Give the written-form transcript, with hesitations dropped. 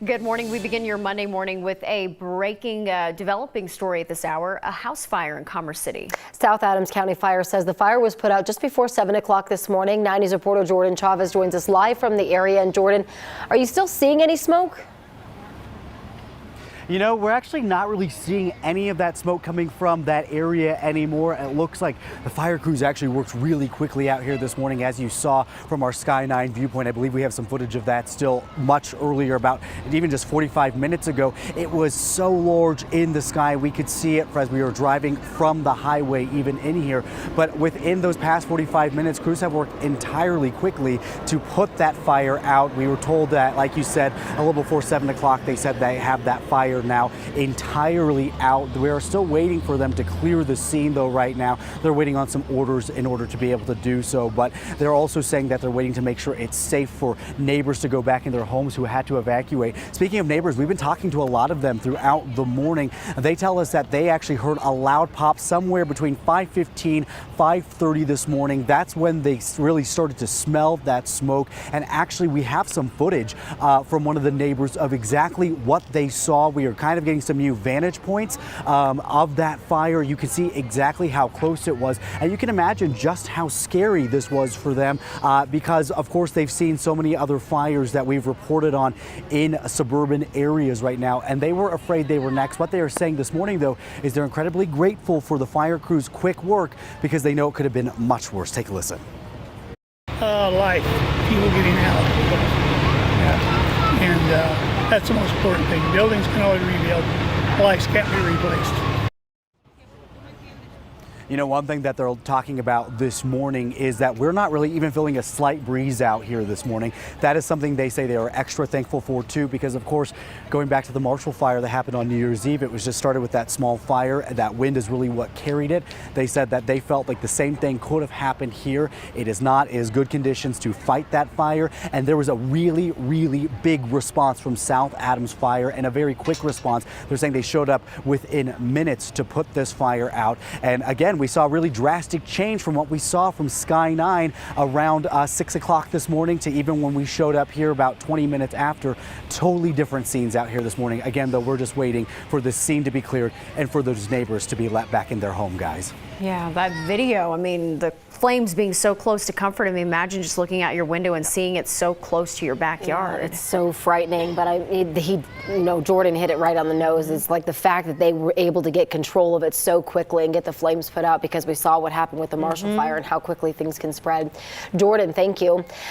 Good morning. We begin your Monday morning with a breaking, developing story at this hour, a house fire in Commerce City. South Adams County Fire says the fire was put out just before 7 o'clock this morning. 90's reporter Jordan Chavez joins us live from the area. And Jordan, are you still seeing any smoke? You know, we're actually not really seeing any of that smoke coming from that area anymore. It looks like the fire crews actually worked really quickly out here this morning, as you saw from our Sky 9 viewpoint. I believe we have some footage of that still much earlier, about even just 45 minutes ago. It was so large in the sky. We could see it as we were driving from the highway even in here. But within those past 45 minutes, crews have worked entirely quickly to put that fire out. We were told that, like you said, a little before 7 o'clock, they said they have that fire now entirely out. We are still waiting for them to clear the scene though right now. They're waiting on some orders in order to be able to do so, but they're also saying that they're waiting to make sure it's safe for neighbors to go back in their homes who had to evacuate. Speaking of neighbors, we've been talking to a lot of them throughout the morning. They tell us that they actually heard a loud pop somewhere between 5:15, 5:30 this morning. That's when they really started to smell that smoke. And actually we have some footage from one of the neighbors of exactly what they saw. We are kind of getting some new vantage points of that fire. You can see exactly how close it was, and you can imagine just how scary this was for them because of course they've seen so many other fires that we've reported on in suburban areas right now, and they were afraid they were next. What they are saying this morning though is they're incredibly grateful for the fire crew's quick work because they know it could have been much worse. Take a listen. Life, people getting out, and that's the most important thing. Buildings can always rebuild, lives can't be replaced. You know, one thing that they're talking about this morning is that we're not really even feeling a slight breeze out here this morning. That is something they say they are extra thankful for too, because of course, going back to the Marshall fire that happened on New Year's Eve, it was just started with that small fire. That wind is really what carried it. They said that they felt like the same thing could have happened here. It is not as good conditions to fight that fire. And there was a really, really big response from South Adams Fire, and a very quick response. They're saying they showed up within minutes to put this fire out. And again, we saw a really drastic change from what we saw from Sky 9 around 6 o'clock this morning to even when we showed up here about 20 minutes after. Totally different scenes out here this morning. Again, though, we're just waiting for this scene to be cleared and for those neighbors to be let back in their home, guys. Yeah, that video, I mean, the flames being so close to comfort. I mean, imagine just looking out your window and seeing it so close to your backyard. Yeah, it's so frightening, but Jordan hit it right on the nose. It's like the fact that they were able to get control of it so quickly and get the flames put out, because we saw what happened with the Marshall fire and how quickly things can spread. Jordan, thank you.